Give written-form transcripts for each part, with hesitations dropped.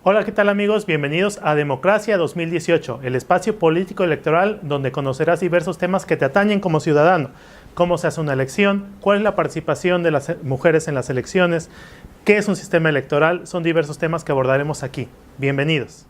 Hola, ¿qué tal amigos? Bienvenidos a Democracia 2018, el espacio político electoral donde conocerás diversos temas que te atañen como ciudadano. Cómo se hace una elección, cuál es la participación de las mujeres en las elecciones, qué es un sistema electoral, son diversos temas que abordaremos aquí. Bienvenidos.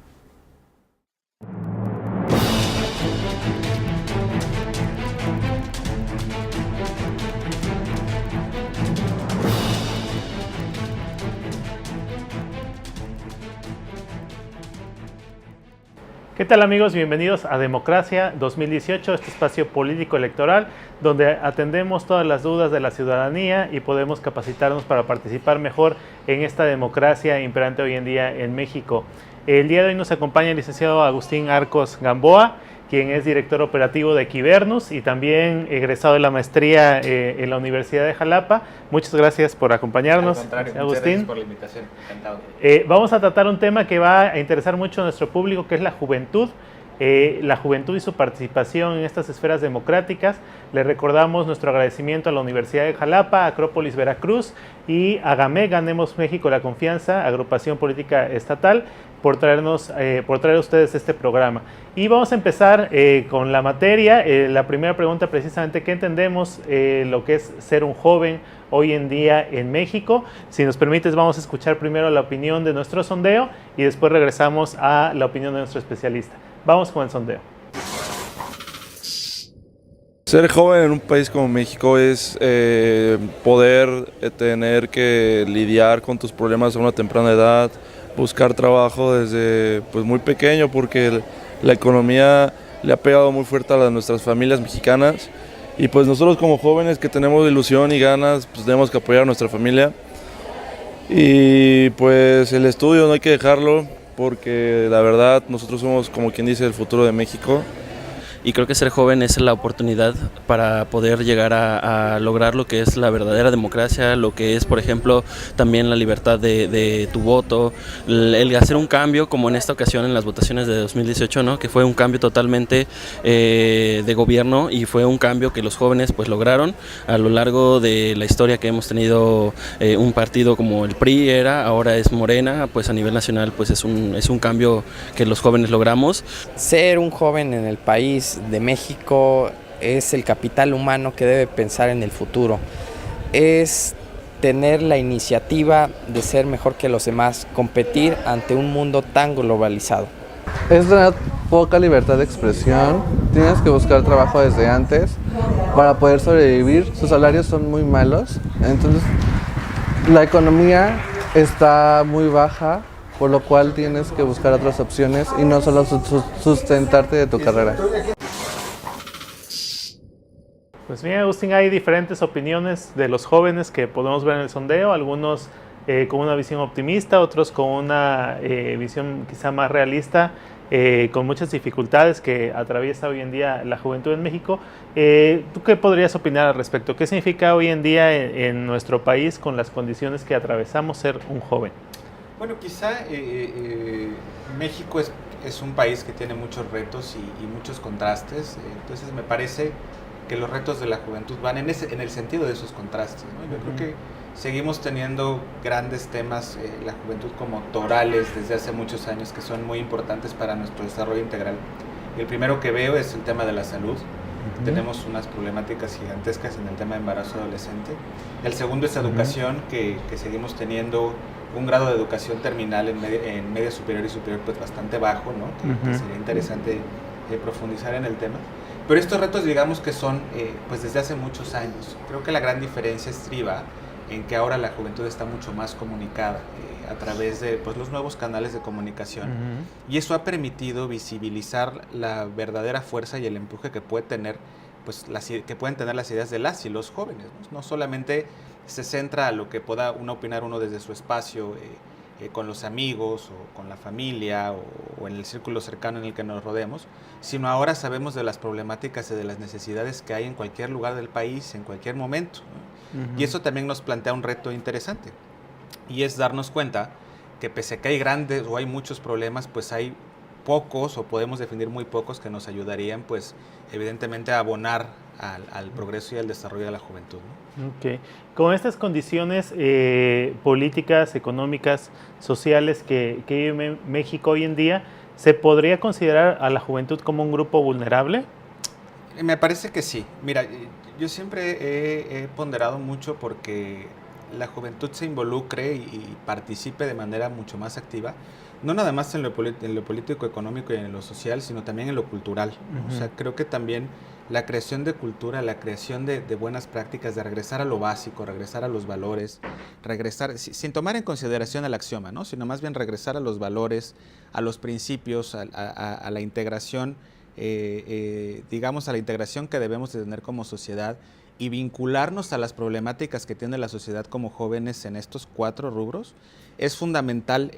¿Qué tal amigos? Bienvenidos a Democracia 2018, este espacio político electoral donde atendemos todas las dudas de la ciudadanía y podemos capacitarnos para participar mejor en esta democracia imperante hoy en día en México. El día de hoy nos acompaña el licenciado Agustín Arcos Gamboa, quien es director operativo de Equivernus y también egresado de la maestría en la Universidad de Jalapa. Muchas gracias por acompañarnos, Al contrario, Agustín. muchas gracias por la invitación, encantado. Vamos a tratar un tema que va a interesar mucho a nuestro público, que es la juventud y su participación en estas esferas democráticas. Le recordamos nuestro agradecimiento a la Universidad de Jalapa, Acrópolis Veracruz y a GAME, Ganemos México la Confianza, agrupación política estatal, por traer a ustedes este programa. Y vamos a empezar con la materia. La primera pregunta precisamente, ¿qué entendemos lo que es ser un joven hoy en día en México? Si nos permites, vamos a escuchar primero la opinión de nuestro sondeo y después regresamos a la opinión de nuestro especialista. Vamos con el sondeo. Ser joven en un país como México es poder tener que lidiar con tus problemas a una temprana edad, buscar trabajo desde muy pequeño, porque la economía le ha pegado muy fuerte a nuestras familias mexicanas, y pues nosotros como jóvenes que tenemos ilusión y ganas, pues tenemos que apoyar a nuestra familia, y pues el estudio no hay que dejarlo, porque la verdad nosotros somos, como quien dice, el futuro de México. Y creo que ser joven es la oportunidad para poder llegar a lograr lo que es la verdadera democracia, lo que es, por ejemplo, también la libertad de tu voto, el hacer un cambio, como en esta ocasión en las votaciones de 2018, ¿no? Que fue un cambio totalmente de gobierno, y fue un cambio que los jóvenes pues lograron a lo largo de la historia que hemos tenido. Un partido como el PRI ahora es Morena, pues a nivel nacional pues es un cambio que los jóvenes logramos. Ser un joven en el país de México es el capital humano que debe pensar en el futuro. Es tener la iniciativa de ser mejor que los demás, competir ante un mundo tan globalizado. Es tener poca libertad de expresión, tienes que buscar trabajo desde antes para poder sobrevivir, sus salarios son muy malos, entonces la economía está muy baja, por lo cual tienes que buscar otras opciones y no solo sustentarte de tu carrera. Pues bien, Agustín, hay diferentes opiniones de los jóvenes que podemos ver en el sondeo, algunos con una visión optimista, otros con una visión quizá más realista, con muchas dificultades que atraviesa hoy en día la juventud en México. ¿Tú qué podrías opinar al respecto? ¿Qué significa hoy en día en nuestro país, con las condiciones que atravesamos, ser un joven? Bueno, quizá México es un país que tiene muchos retos y muchos contrastes, entonces me parece que los retos de la juventud van en el sentido de esos contrastes, ¿no? Yo creo que seguimos teniendo grandes temas, la juventud como torales desde hace muchos años, que son muy importantes para nuestro desarrollo integral. El primero que veo es el tema de la salud. Tenemos unas problemáticas gigantescas en el tema de embarazo adolescente. El segundo es educación, que seguimos teniendo un grado de educación terminal en media superior y superior pues bastante bajo, ¿no? Que sería interesante profundizar en el tema. Pero estos retos, digamos que son pues desde hace muchos años. Creo que la gran diferencia estriba en que ahora la juventud está mucho más comunicada a través de pues, los nuevos canales de comunicación. Y eso ha permitido visibilizar la verdadera fuerza y el empuje que pueden tener las ideas de las y los jóvenes, ¿no? No solamente se centra a lo que pueda opinar uno desde su espacio, con los amigos o con la familia o en el círculo cercano en el que nos rodeemos, sino ahora sabemos de las problemáticas y de las necesidades que hay en cualquier lugar del país, en cualquier momento, ¿no? Y eso también nos plantea un reto interesante, y es darnos cuenta que pese a que hay grandes o hay muchos problemas, pues hay pocos, o podemos definir muy pocos, que nos ayudarían pues evidentemente a abonar al progreso y al desarrollo de la juventud, ¿no? Okay. Con estas condiciones políticas, económicas, sociales que vive México hoy en día, ¿se podría considerar a la juventud como un grupo vulnerable? Me parece que sí. Mira, yo siempre he ponderado mucho porque la juventud se involucre y participe de manera mucho más activa, no nada más en lo político, económico y en lo social, sino también en lo cultural. O sea, creo que también la creación de cultura, la creación de buenas prácticas, de regresar a lo básico, regresar a los valores, regresar, sin tomar en consideración el axioma, ¿no? Sino más bien regresar a los valores, a los principios, a la integración, digamos, a la integración que debemos de tener como sociedad y vincularnos a las problemáticas que tiene la sociedad como jóvenes en estos 4 rubros, es fundamental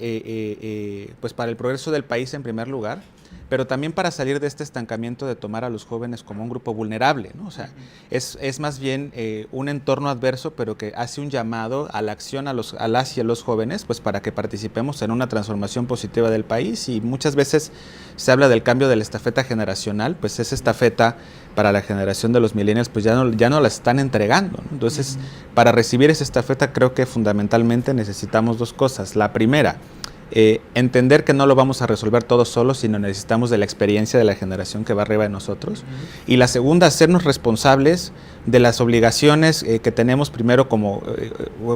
pues para el progreso del país en primer lugar, pero también para salir de este estancamiento de tomar a los jóvenes como un grupo vulnerable, ¿no? O sea, es más bien un entorno adverso, pero que hace un llamado a la acción a las y a los jóvenes, pues para que participemos en una transformación positiva del país. Y muchas veces se habla del cambio de la estafeta generacional, pues esa estafeta para la generación de los millennials pues ya no la están entregando, ¿no? Entonces, para recibir esa estafeta creo que fundamentalmente necesitamos 2 cosas. La primera, entender que no lo vamos a resolver todos solos, sino necesitamos de la experiencia de la generación que va arriba de nosotros. Y la segunda, hacernos responsables de las obligaciones que tenemos primero como,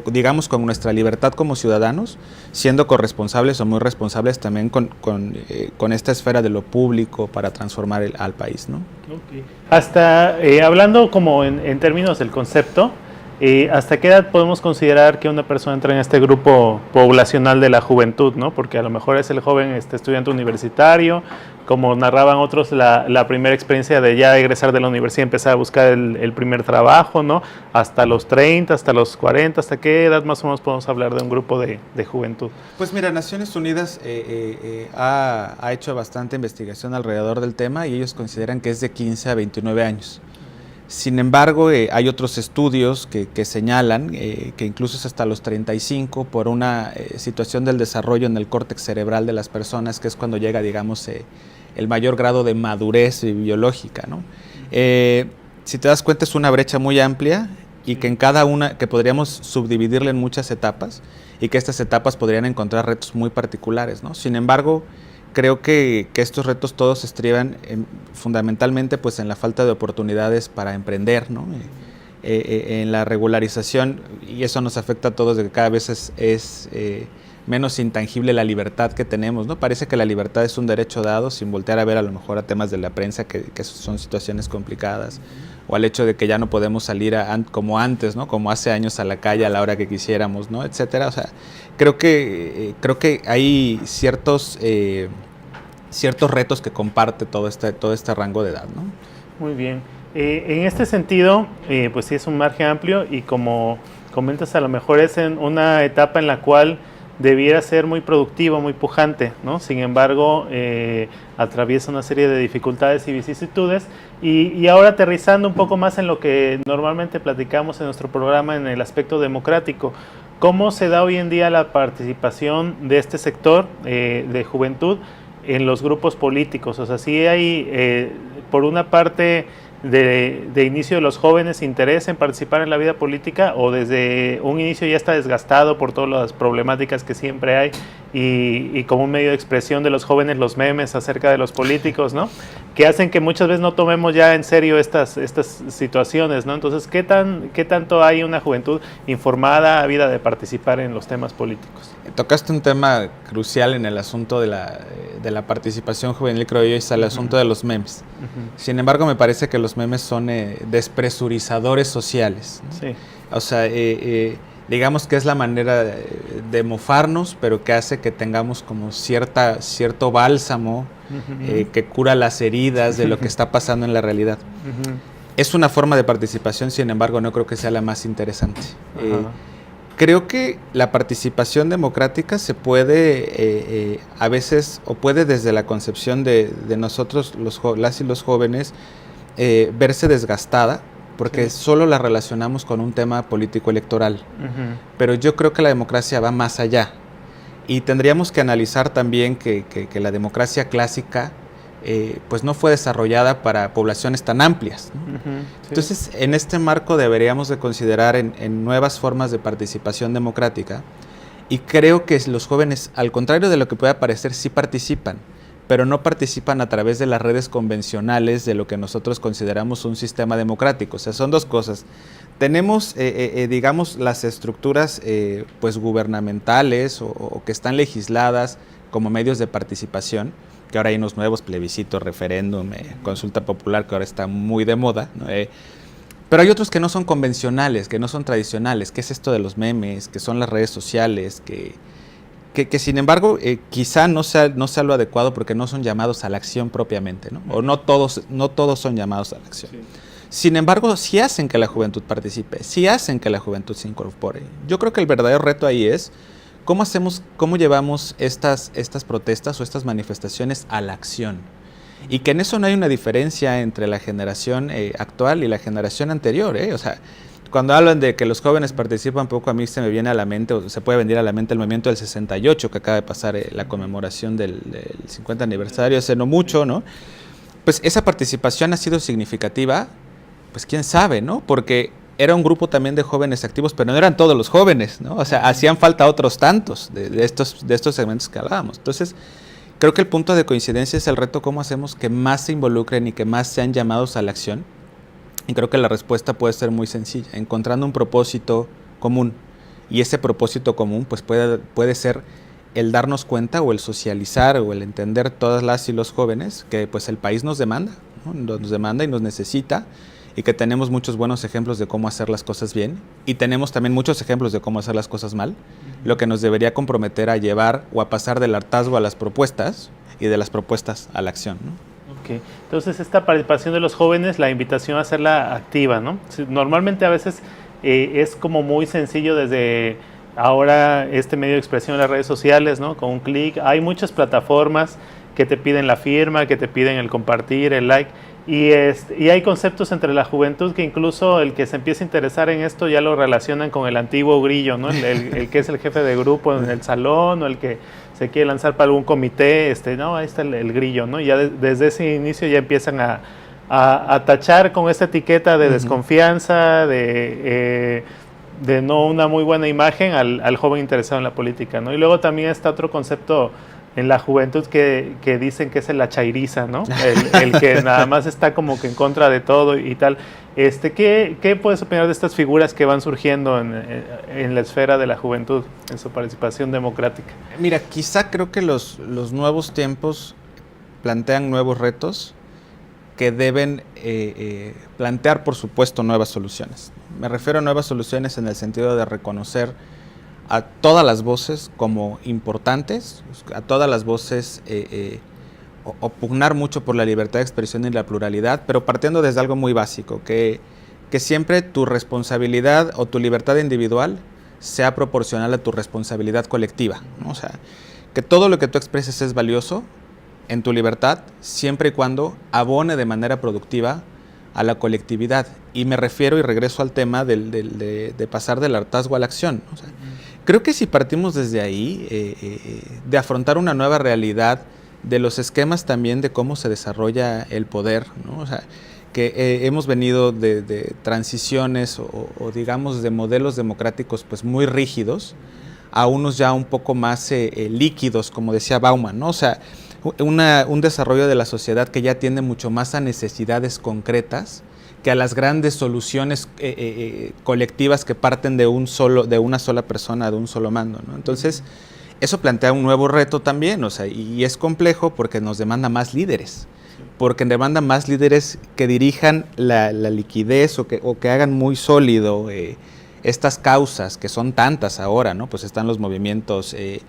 digamos, con nuestra libertad como ciudadanos, siendo corresponsables o muy responsables también con esta esfera de lo público para transformar al país, ¿no? Okay. Hasta, hablando como en términos del concepto, ¿hasta qué edad podemos considerar que una persona entra en este grupo poblacional de la juventud, ¿no? Porque a lo mejor es el joven estudiante universitario, como narraban otros, la primera experiencia de ya egresar de la universidad, empezar a buscar el primer trabajo, ¿no? Hasta los 30, hasta los 40, ¿hasta qué edad más o menos podemos hablar de un grupo de juventud? Pues mira, Naciones Unidas ha hecho bastante investigación alrededor del tema y ellos consideran que es de 15 a 29 años. Sin embargo, hay otros estudios que señalan que incluso es hasta los 35 por una situación del desarrollo en el córtex cerebral de las personas, que es cuando llega, digamos, el mayor grado de madurez biológica, ¿no? Si te das cuenta, es una brecha muy amplia y que en cada una, que podríamos subdividirla en muchas etapas y que estas etapas podrían encontrar retos muy particulares, ¿no? Sin embargo, creo que estos retos todos se estriban fundamentalmente pues, en la falta de oportunidades para emprender, ¿no? En la regularización, y eso nos afecta a todos, de que cada vez es menos intangible la libertad que tenemos, ¿no? Parece que la libertad es un derecho dado, sin voltear a ver a lo mejor a temas de la prensa que son situaciones complicadas, o al hecho de que ya no podemos salir como antes, ¿no? Como hace años a la calle a la hora que quisiéramos, ¿no? Etcétera. O sea, creo que hay ciertos retos que comparte todo este rango de edad, ¿no? Muy bien. En este sentido, pues sí es un margen amplio y como comentas, a lo mejor es en una etapa en la cual debiera ser muy productivo, muy pujante, ¿no? Sin embargo, atraviesa una serie de dificultades y vicisitudes. Y ahora aterrizando un poco más en lo que normalmente platicamos en nuestro programa en el aspecto democrático, ¿cómo se da hoy en día la participación de este sector de juventud en los grupos políticos? O sea, sí hay, por una parte, de inicio de los jóvenes interés en participar en la vida política, o desde un inicio ya está desgastado por todas las problemáticas que siempre hay y como un medio de expresión de los jóvenes los memes acerca de los políticos, ¿no? Que hacen que muchas veces no tomemos ya en serio estas situaciones, ¿no? Entonces, ¿qué tanto hay una juventud informada, ávida de participar en los temas políticos? Tocaste un tema crucial en el asunto de la participación juvenil, creo yo, es el asunto de los memes. Sin embargo, me parece que los memes son despresurizadores sociales, ¿no? Sí. O sea, digamos que es la manera de mofarnos, pero que hace que tengamos como cierto bálsamo que cura las heridas de lo que está pasando en la realidad. Es una forma de participación, sin embargo, no creo que sea la más interesante. Creo que la participación democrática se puede a veces, o puede desde la concepción de nosotros, las y los jóvenes, verse desgastada, porque solo la relacionamos con un tema político electoral. Pero yo creo que la democracia va más allá. Y tendríamos que analizar también que la democracia clásica pues no fue desarrollada para poblaciones tan amplias, ¿no? Sí. Entonces, en este marco deberíamos de considerar en nuevas formas de participación democrática, y creo que los jóvenes, al contrario de lo que pueda parecer, sí participan, pero no participan a través de las redes convencionales de lo que nosotros consideramos un sistema democrático. O sea, son dos cosas. Tenemos, digamos, las estructuras pues gubernamentales o que están legisladas como medios de participación, que ahora hay unos nuevos, plebiscito, referéndum, consulta popular, que ahora está muy de moda, ¿no? Pero hay otros que no son convencionales, que no son tradicionales, que es esto de los memes, que son las redes sociales, que sin embargo quizá no sea lo adecuado porque no son llamados a la acción propiamente, ¿no? O no todos son llamados a la acción. Sí. Sin embargo, sí hacen que la juventud participe, sí hacen que la juventud se incorpore. Yo creo que el verdadero reto ahí es cómo llevamos estas protestas o estas manifestaciones a la acción. Y que en eso no hay una diferencia entre la generación actual y la generación anterior, O sea, cuando hablan de que los jóvenes participan poco, a mí se me viene a la mente, o se puede venir a la mente el movimiento del 68, que acaba de pasar la conmemoración del 50 aniversario, hace no mucho, ¿no? Pues esa participación ha sido significativa, pues quién sabe, ¿no? Porque era un grupo también de jóvenes activos, pero no eran todos los jóvenes, ¿no? O sea, hacían falta otros tantos de estos segmentos que hablábamos. Entonces, creo que el punto de coincidencia es el reto, cómo hacemos que más se involucren y que más sean llamados a la acción. Y creo que la respuesta puede ser muy sencilla, encontrando un propósito común. Y ese propósito común pues puede ser el darnos cuenta o el socializar o el entender todas las y los jóvenes que pues el país nos demanda, ¿no? Nos demanda y nos necesita, y que tenemos muchos buenos ejemplos de cómo hacer las cosas bien y tenemos también muchos ejemplos de cómo hacer las cosas mal, lo que nos debería comprometer a llevar o a pasar del hartazgo a las propuestas y de las propuestas a la acción, ¿no? Okay. Entonces, esta participación de los jóvenes, la invitación a hacerla activa, ¿no? Normalmente a veces es como muy sencillo desde ahora este medio de expresión en las redes sociales, ¿no? Con un clic, hay muchas plataformas que te piden la firma, que te piden el compartir, el like, y hay conceptos entre la juventud que incluso el que se empieza a interesar en esto ya lo relacionan con el antiguo grillo, ¿no? El que es el jefe de grupo en el salón, o el que se quiere lanzar para algún comité, no, ahí está el grillo, ¿no? Ya desde ese inicio ya empiezan a tachar con esta etiqueta de desconfianza, de no una muy buena imagen al joven interesado en la política, ¿no? Y luego también está otro concepto en la juventud que dicen que es la chairiza, ¿no? El que nada más está como que en contra de todo y tal. ¿Qué puedes opinar de estas figuras que van surgiendo en la esfera de la juventud, en su participación democrática? Mira, quizá creo que los nuevos tiempos plantean nuevos retos que deben plantear, por supuesto, nuevas soluciones. Me refiero a nuevas soluciones en el sentido de reconocer a todas las voces como importantes, a todas las voces o pugnar mucho por la libertad de expresión y la pluralidad, pero partiendo desde algo muy básico, que siempre tu responsabilidad o tu libertad individual sea proporcional a tu responsabilidad colectiva, ¿no? O sea, que todo lo que tú expreses es valioso en tu libertad, siempre y cuando abone de manera productiva a la colectividad. Y me refiero y regreso al tema de pasar del hartazgo a la acción. O sea, creo que si partimos desde ahí, de afrontar una nueva realidad, de los esquemas también de cómo se desarrolla el poder, ¿no? O sea, que hemos venido de transiciones o digamos de modelos democráticos pues muy rígidos a unos ya un poco más líquidos, como decía Bauman, ¿no? O sea, un desarrollo de la sociedad que ya tiende mucho más a necesidades concretas que a las grandes soluciones colectivas que parten de una sola persona, de un solo mando, ¿no? Entonces, eso plantea un nuevo reto también, o sea, y es complejo porque nos demanda más líderes, porque demanda más líderes que dirijan la liquidez o que hagan muy sólido estas causas que son tantas ahora, ¿no? Pues están los movimientos el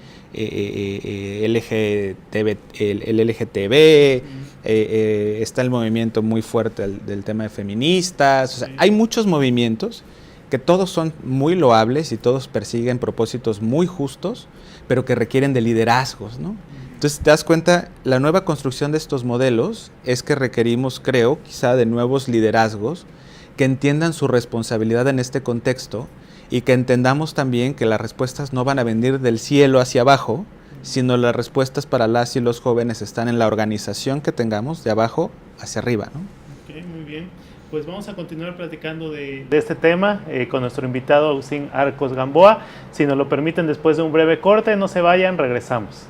LGTB, está el movimiento muy fuerte del tema de feministas, o sea, hay muchos movimientos que todos son muy loables y todos persiguen propósitos muy justos, pero que requieren de liderazgos, ¿no? Entonces te das cuenta, la nueva construcción de estos modelos es que requerimos, creo, quizá de nuevos liderazgos que entiendan su responsabilidad en este contexto y que entendamos también que las respuestas no van a venir del cielo hacia abajo, sino las respuestas para las y los jóvenes están en la organización que tengamos de abajo hacia arriba, ¿no? Ok, muy bien. Pues vamos a continuar platicando de este tema con nuestro invitado Agustín Arcos Gamboa. Si nos lo permiten, después de un breve corte, no se vayan, regresamos.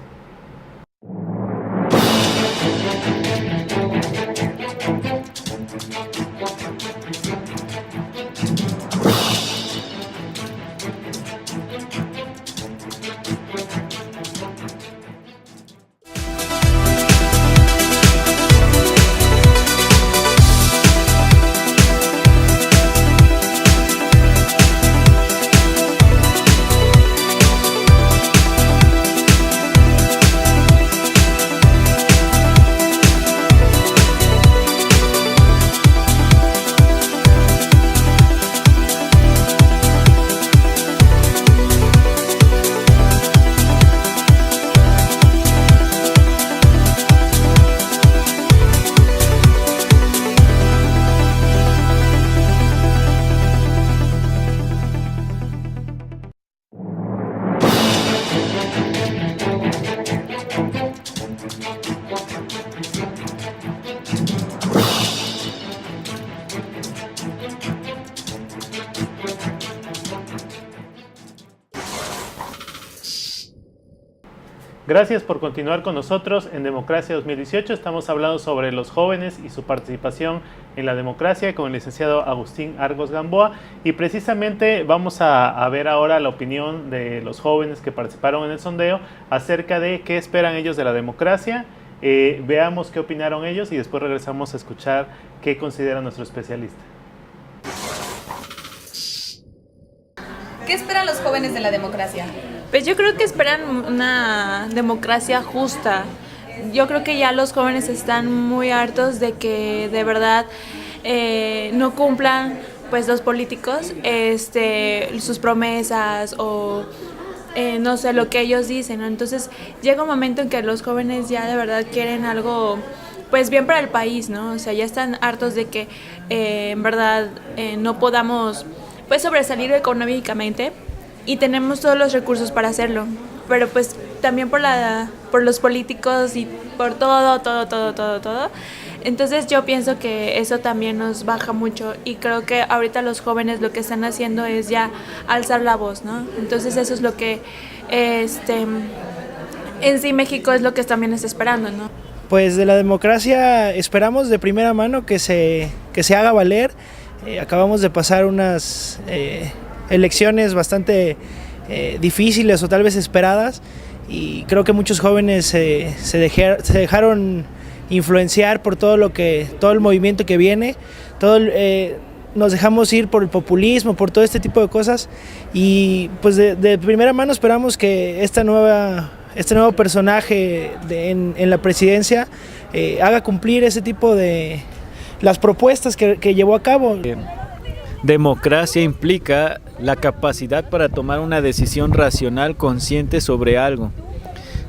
Gracias por continuar con nosotros en Democracia 2018. Estamos hablando sobre los jóvenes y su participación en la democracia con el licenciado Agustín Arcos Gamboa, y precisamente vamos a ver ahora la opinión de los jóvenes que participaron en el sondeo acerca de qué esperan ellos de la democracia. Veamos qué opinaron ellos y después regresamos a escuchar qué considera nuestro especialista. ¿Qué esperan los jóvenes de la democracia? Pues yo creo que esperan una democracia justa. Yo creo que ya los jóvenes están muy hartos de que de verdad no cumplan pues los políticos sus promesas o no sé, lo que ellos dicen, ¿no? Entonces llega un momento en que los jóvenes ya de verdad quieren algo pues bien para el país, ¿no? O sea, ya están hartos de que en verdad no podamos pues sobresalir económicamente y tenemos todos los recursos para hacerlo, pero pues también por los políticos y por todo. Entonces yo pienso que eso también nos baja mucho y creo que ahorita los jóvenes lo que están haciendo es ya alzar la voz, ¿no? Entonces eso es lo que en sí México es lo que también está esperando, ¿no? Pues de la democracia esperamos de primera mano que se haga valer. Acabamos de pasar unas elecciones bastante difíciles o tal vez esperadas, y creo que muchos jóvenes se dejaron influenciar por todo el movimiento que viene, nos dejamos ir por el populismo, por todo este tipo de cosas, y pues de primera mano esperamos que este nuevo personaje en la presidencia haga cumplir ese tipo de las propuestas que llevó a cabo. Democracia implica la capacidad para tomar una decisión racional, consciente sobre algo.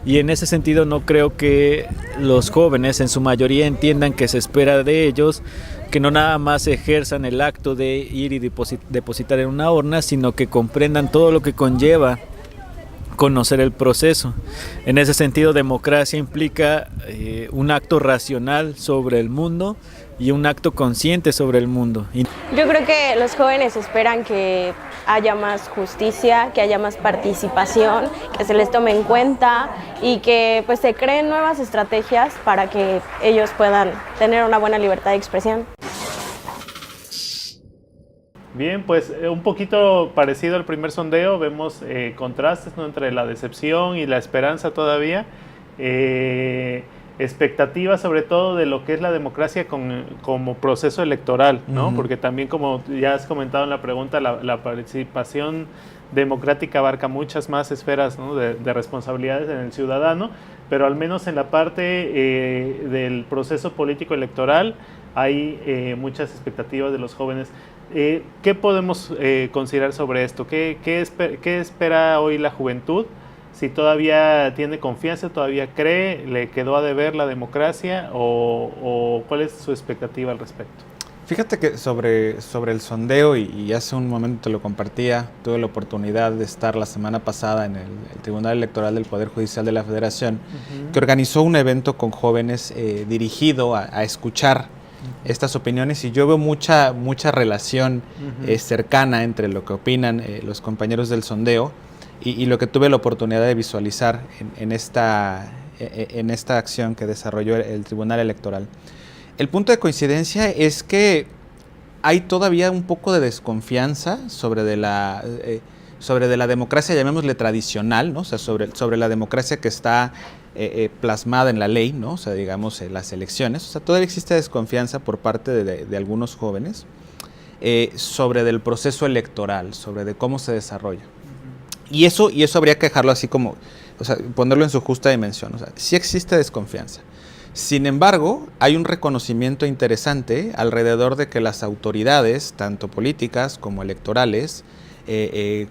Y en ese sentido no creo que los jóvenes en su mayoría entiendan que se espera de ellos que no nada más ejerzan el acto de ir y depositar en una urna, sino que comprendan todo lo que conlleva conocer el proceso. En ese sentido, democracia implica un acto racional sobre el mundo y un acto consciente sobre el mundo. Yo creo que los jóvenes esperan que haya más justicia, que haya más participación, que se les tome en cuenta y que pues se creen nuevas estrategias para que ellos puedan tener una buena libertad de expresión. Bien, pues un poquito parecido al primer sondeo, vemos contrastes, ¿no?, entre la decepción y la esperanza todavía, expectativas sobre todo de lo que es la democracia como proceso electoral, ¿no? Porque también, como ya has comentado en la pregunta, la participación democrática abarca muchas más esferas, ¿no?, de responsabilidades en el ciudadano, pero al menos en la parte del proceso político electoral hay muchas expectativas de los jóvenes. ¿Qué podemos considerar sobre esto? ¿Qué espera hoy la juventud? Si todavía tiene confianza, todavía cree, le quedó a deber la democracia, o cuál es su expectativa al respecto. Fíjate que sobre el sondeo, y hace un momento te lo compartía, tuve la oportunidad de estar la semana pasada en el Tribunal Electoral del Poder Judicial de la Federación, que organizó un evento con jóvenes dirigido a escuchar estas opiniones, y yo veo mucha relación cercana entre lo que opinan los compañeros del sondeo y lo que tuve la oportunidad de visualizar en esta acción que desarrolló el Tribunal Electoral. El punto de coincidencia es que hay todavía un poco de desconfianza sobre de la democracia, llamémosle tradicional, ¿no? O sea, sobre la democracia que está plasmada en la ley, ¿no? O sea, digamos, las elecciones. O sea, todavía existe desconfianza por parte de algunos jóvenes sobre del proceso electoral, sobre de cómo se desarrolla. Y eso habría que dejarlo así como, o sea, ponerlo en su justa dimensión. O sea, sí existe desconfianza. Sin embargo, hay un reconocimiento interesante alrededor de que las autoridades, tanto políticas como electorales,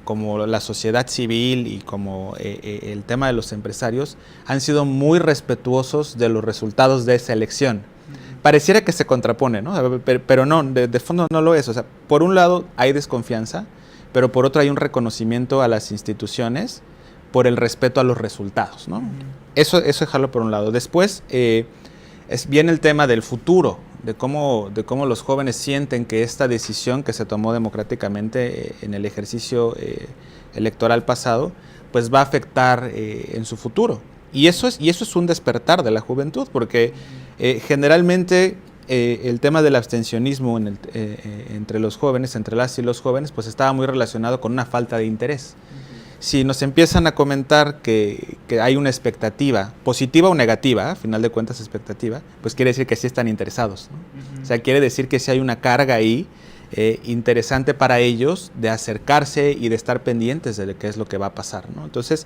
como la sociedad civil y como el tema de los empresarios, han sido muy respetuosos de los resultados de esa elección. Pareciera que se contrapone, ¿no? Pero no, de fondo no lo es. O sea, por un lado hay desconfianza, pero por otro hay un reconocimiento a las instituciones por el respeto a los resultados, ¿no? Eso dejarlo por un lado. Después viene el tema del futuro, de cómo los jóvenes sienten que esta decisión que se tomó democráticamente en el ejercicio electoral pasado, pues va a afectar en su futuro. Y eso es un despertar de la juventud, porque generalmente el tema del abstencionismo entre los jóvenes, entre las y los jóvenes, pues estaba muy relacionado con una falta de interés. Si nos empiezan a comentar que hay una expectativa, positiva o negativa, a final de cuentas expectativa, pues quiere decir que sí están interesados, ¿no? O sea, quiere decir que sí hay una carga ahí interesante para ellos de acercarse y de estar pendientes de qué es lo que va a pasar, ¿no? Entonces,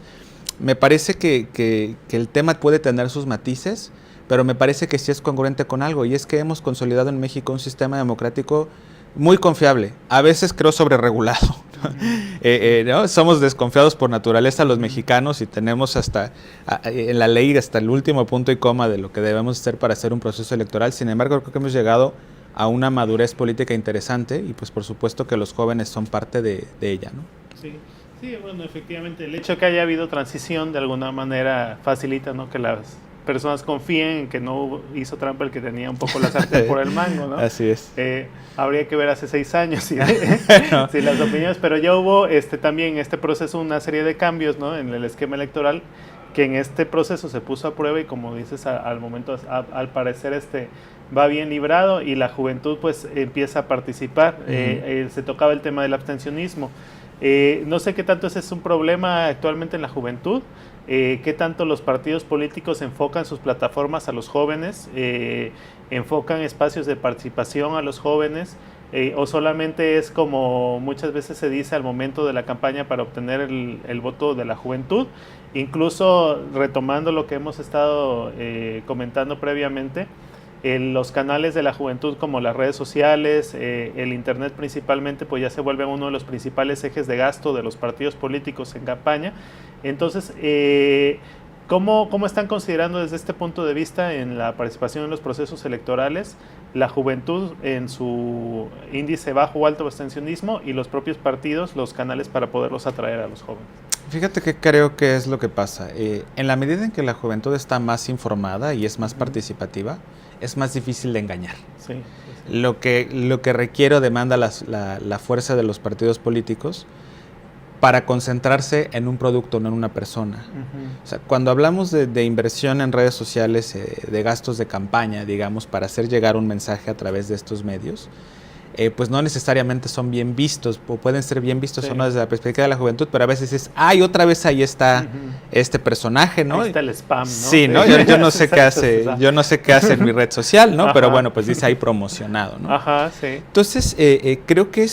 me parece que el tema puede tener sus matices, pero me parece que sí es congruente con algo, y es que hemos consolidado en México un sistema democrático muy confiable, a veces creo sobreregulado. ¿No? Somos desconfiados por naturaleza los mexicanos y tenemos en la ley hasta el último punto y coma de lo que debemos hacer para hacer un proceso electoral. Sin embargo, creo que hemos llegado a una madurez política interesante, y pues por supuesto que los jóvenes son parte de ella, ¿no? Sí, bueno, efectivamente el hecho de que haya habido transición de alguna manera facilita, ¿no?, que las personas confíen en que no hizo trampa el que tenía un poco la sartén por el mango, ¿no? Así es. Habría que ver hace 6 años si las opiniones, pero ya hubo también en este proceso una serie de cambios, ¿no?, en el esquema electoral, que en este proceso se puso a prueba, y como dices, al momento, al parecer va bien librado, y la juventud pues empieza a participar. Se tocaba el tema del abstencionismo. No sé qué tanto ese es un problema actualmente en la juventud, qué tanto los partidos políticos enfocan sus plataformas a los jóvenes, enfocan espacios de participación a los jóvenes, o solamente es como muchas veces se dice al momento de la campaña para obtener el voto de la juventud. Incluso retomando lo que hemos estado comentando previamente, los canales de la juventud como las redes sociales, el internet principalmente, pues ya se vuelven uno de los principales ejes de gasto de los partidos políticos en campaña. Entonces, ¿cómo están considerando desde este punto de vista en la participación en los procesos electorales la juventud en su índice bajo o alto abstencionismo, y los propios partidos, los canales para poderlos atraer a los jóvenes? Fíjate que creo que es lo que pasa. En la medida en que la juventud está más informada y es más participativa, es más difícil de engañar. Sí. Lo que requiere o demanda la fuerza de los partidos políticos para concentrarse en un producto, no en una persona. O sea, cuando hablamos de inversión en redes sociales, de gastos de campaña, digamos, para hacer llegar un mensaje a través de estos medios, pues no necesariamente son bien vistos, o pueden ser bien vistos o no desde la perspectiva de la juventud, pero a veces es, otra vez ahí está este personaje, ¿no? Ahí está el spam, ¿no? Sí, ¿no? Yo no sé qué hace, en mi red social, ¿no? Pero bueno, pues dice ahí promocionado, ¿no? Ajá, sí. Entonces, creo que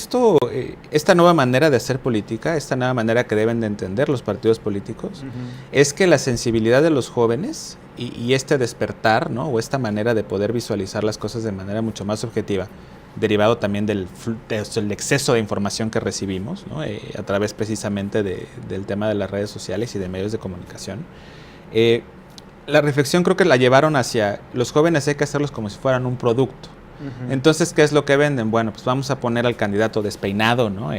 esta nueva manera de hacer política, esta nueva manera que deben de entender los partidos políticos, es que la sensibilidad de los jóvenes y este despertar, ¿no?, o esta manera de poder visualizar las cosas de manera mucho más objetiva, derivado también del exceso de información que recibimos, ¿no?, a través precisamente del tema de las redes sociales y de medios de comunicación. La reflexión creo que la llevaron hacia los jóvenes, hay que hacerlos como si fueran un producto. Entonces, ¿qué es lo que venden? Bueno, pues vamos a poner al candidato despeinado, ¿no?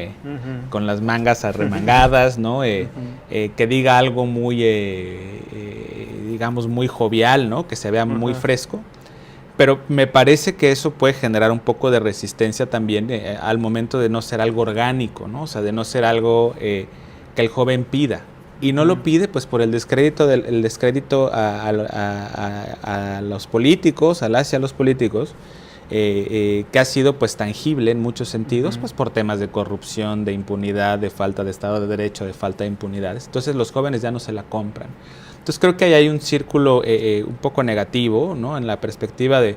Con las mangas arremangadas, ¿no? Que diga algo muy, digamos, muy jovial, ¿no? Que se vea muy fresco. Pero me parece que eso puede generar un poco de resistencia también al momento de no ser algo orgánico, ¿no? O sea, de no ser algo que el joven pida. Y no lo pide pues por el descrédito, a los políticos, hacia los políticos, que ha sido pues tangible en muchos sentidos, pues por temas de corrupción, de impunidad, de falta de Estado de Derecho, de falta de impunidades. Entonces los jóvenes ya no se la compran. Entonces creo que ahí hay un círculo un poco negativo, ¿no? En la perspectiva de,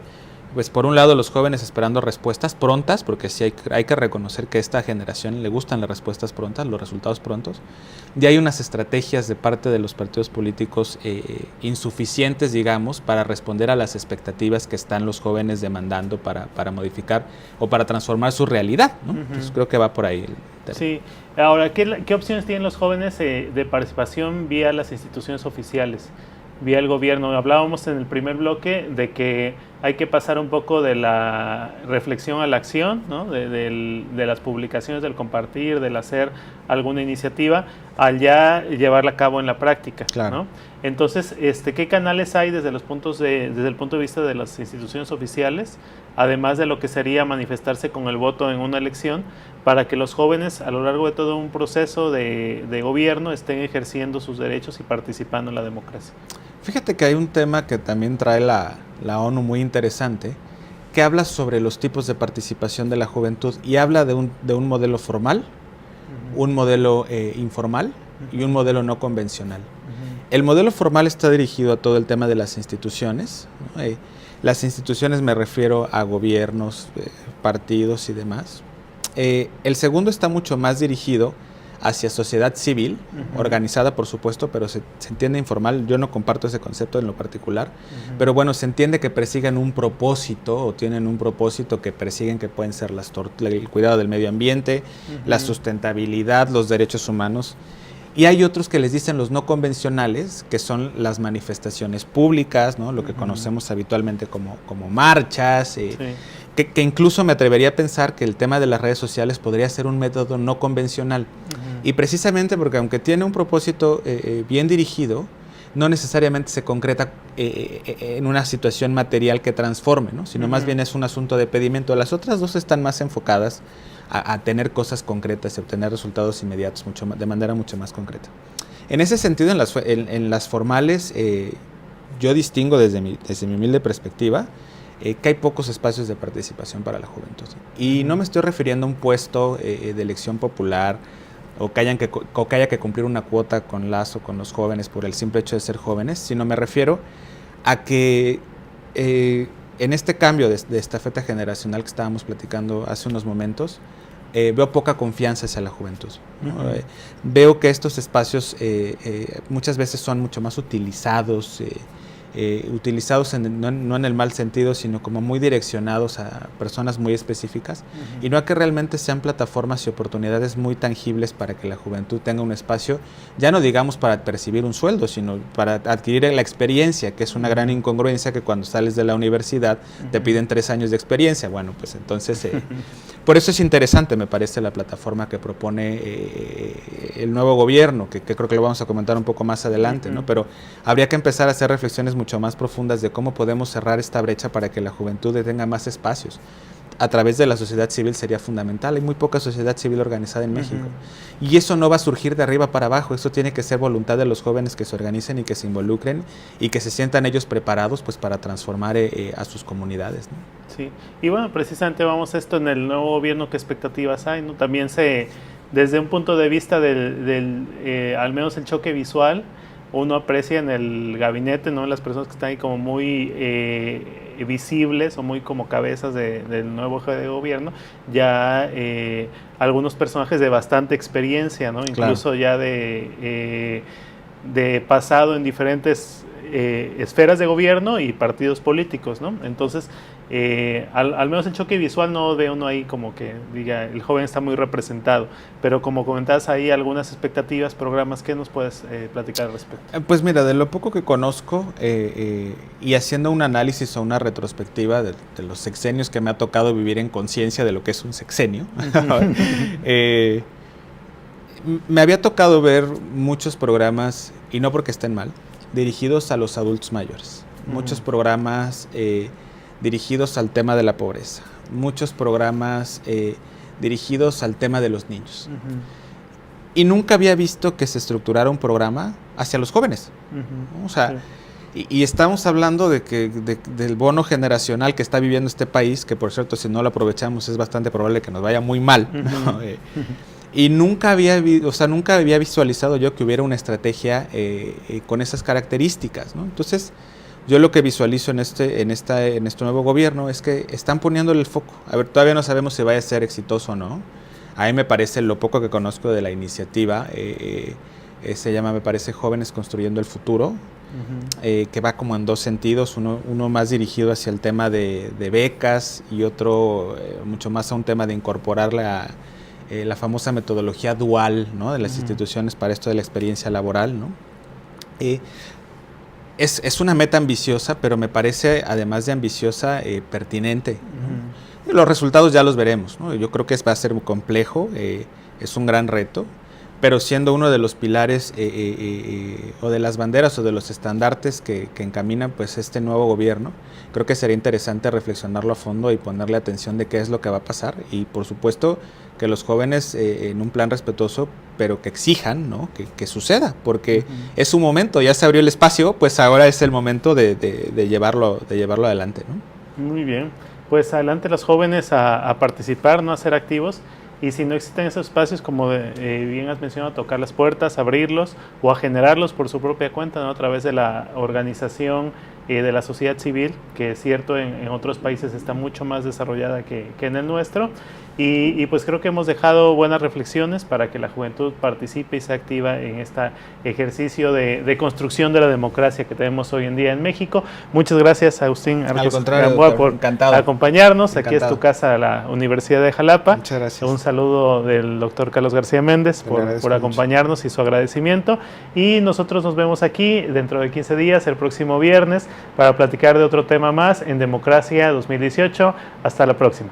pues por un lado los jóvenes esperando respuestas prontas, porque sí hay que reconocer que a esta generación le gustan las respuestas prontas, los resultados prontos, y hay unas estrategias de parte de los partidos políticos insuficientes, digamos, para responder a las expectativas que están los jóvenes demandando para modificar o para transformar su realidad, ¿no? Entonces creo que va por ahí el tema. Sí. Ahora, ¿qué opciones tienen los jóvenes de participación vía las instituciones oficiales, vía el gobierno? Hablábamos en el primer bloque de que hay que pasar un poco de la reflexión a la acción, ¿no? de las publicaciones, del compartir, del hacer alguna iniciativa, al ya llevarla a cabo en la práctica, claro, ¿no? Entonces, ¿qué canales hay desde el punto de vista de las instituciones oficiales, además de lo que sería manifestarse con el voto en una elección, para que los jóvenes a lo largo de todo un proceso de gobierno estén ejerciendo sus derechos y participando en la democracia? Fíjate que hay un tema que también trae la ONU muy interesante, que habla sobre los tipos de participación de la juventud y habla de un modelo formal, un modelo informal y un modelo no convencional. El modelo formal está dirigido a todo el tema de las instituciones, ¿no? Las instituciones me refiero a gobiernos, partidos y demás. El segundo está mucho más dirigido hacia sociedad civil, organizada por supuesto, pero se entiende informal. Yo no comparto ese concepto en lo particular, pero bueno, se entiende que persiguen un propósito o tienen un propósito que persiguen, que pueden ser el cuidado del medio ambiente, la sustentabilidad, los derechos humanos. Y hay otros que les dicen los no convencionales, que son las manifestaciones públicas, ¿no? Lo que conocemos habitualmente como marchas, que incluso me atrevería a pensar que el tema de las redes sociales podría ser un método no convencional. Y precisamente porque aunque tiene un propósito bien dirigido, no necesariamente se concreta en una situación material que transforme, ¿no? Sino más bien es un asunto de pedimento. Las otras dos están más enfocadas a tener cosas concretas y obtener resultados inmediatos de manera mucho más concreta. En ese sentido, en las formales, yo distingo desde mi humilde perspectiva que hay pocos espacios de participación para la juventud. Y no me estoy refiriendo a un puesto de elección popular o que haya que cumplir una cuota con lazo con los jóvenes por el simple hecho de ser jóvenes, sino me refiero a que en este cambio de estafeta generacional que estábamos platicando hace unos momentos, veo poca confianza hacia la juventud, ¿no? Veo que estos espacios muchas veces son mucho más utilizados, no en el mal sentido, sino como muy direccionados a personas muy específicas, y no a que realmente sean plataformas y oportunidades muy tangibles para que la juventud tenga un espacio, ya no digamos para percibir un sueldo, sino para adquirir la experiencia, que es una gran incongruencia que cuando sales de la universidad te piden 3 años de experiencia. Bueno, pues entonces por eso es interesante, me parece, la plataforma que propone el nuevo gobierno, que creo que lo vamos a comentar un poco más adelante, ¿no? Pero habría que empezar a hacer reflexiones mucho más profundas de cómo podemos cerrar esta brecha para que la juventud tenga más espacios. A través de la sociedad civil sería fundamental. Hay muy poca sociedad civil organizada en México. Y eso no va a surgir de arriba para abajo. Eso tiene que ser voluntad de los jóvenes que se organicen y que se involucren y que se sientan ellos preparados pues para transformar a sus comunidades, ¿no? Sí, y bueno, precisamente vamos a esto en el nuevo gobierno, ¿qué expectativas hay, ¿no? También desde un punto de vista al menos el choque visual, uno aprecia en el gabinete, ¿no? Las personas que están ahí como muy visibles o muy como cabezas del nuevo jefe de gobierno, ya algunos personajes de bastante experiencia, ¿no? Incluso claro, ya de pasado en diferentes esferas de gobierno y partidos políticos, ¿no? Entonces, al menos el choque visual no ve uno ahí como que diga el joven está muy representado, pero como comentabas ahí algunas expectativas, programas, ¿qué nos puedes platicar al respecto? Pues mira, de lo poco que conozco y haciendo un análisis o una retrospectiva de los sexenios que me ha tocado vivir en conciencia de lo que es un sexenio, me había tocado ver muchos programas, y no porque estén mal, dirigidos a los adultos mayores, muchos programas dirigidos al tema de la pobreza, muchos programas dirigidos al tema de los niños. Y nunca había visto que se estructurara un programa hacia los jóvenes. O sea, y estamos hablando del bono generacional que está viviendo este país, que por cierto, si no lo aprovechamos, es bastante probable que nos vaya muy mal, ¿no? Y nunca había visualizado yo que hubiera una estrategia con esas características, ¿no? Entonces, yo lo que visualizo en este nuevo gobierno es que están poniéndole el foco. A ver, todavía no sabemos si vaya a ser exitoso o no. A mí me parece, lo poco que conozco de la iniciativa, se llama, me parece, Jóvenes Construyendo el Futuro, que va como en dos sentidos, uno más dirigido hacia el tema de becas y otro mucho más a un tema de incorporar la famosa metodología dual, ¿no?, de las instituciones para esto de la experiencia laboral, ¿no? Es una meta ambiciosa, pero me parece, además de ambiciosa, pertinente, ¿no? Y los resultados ya los veremos, ¿no? Yo creo que va a ser muy complejo, es un gran reto, pero siendo uno de los pilares o de las banderas o de los estandartes que encaminan pues este nuevo gobierno, creo que sería interesante reflexionarlo a fondo y ponerle atención de qué es lo que va a pasar, y por supuesto que los jóvenes en un plan respetuoso, pero que exijan, ¿no?, que suceda, porque es su momento, ya se abrió el espacio, pues ahora es el momento de llevarlo adelante, ¿no? Muy bien, pues adelante los jóvenes a participar, no a ser activos. Y si no existen esos espacios, como bien has mencionado, tocar las puertas, abrirlos o a generarlos por su propia cuenta, ¿no?, a través de la organización de la sociedad civil, que es cierto, en otros países está mucho más desarrollada que en el nuestro. Y pues creo que hemos dejado buenas reflexiones para que la juventud participe y se activa en este ejercicio de construcción de la democracia que tenemos hoy en día en México. Muchas gracias, Agustín Arcos Gamboa, por acompañarnos. Encantado. Aquí es tu casa, la Universidad de Jalapa. Muchas gracias. Un saludo del doctor Carlos García Méndez por acompañarnos y su agradecimiento. Y nosotros nos vemos aquí dentro de 15 días, el próximo viernes, para platicar de otro tema más en Democracia 2018. Hasta la próxima.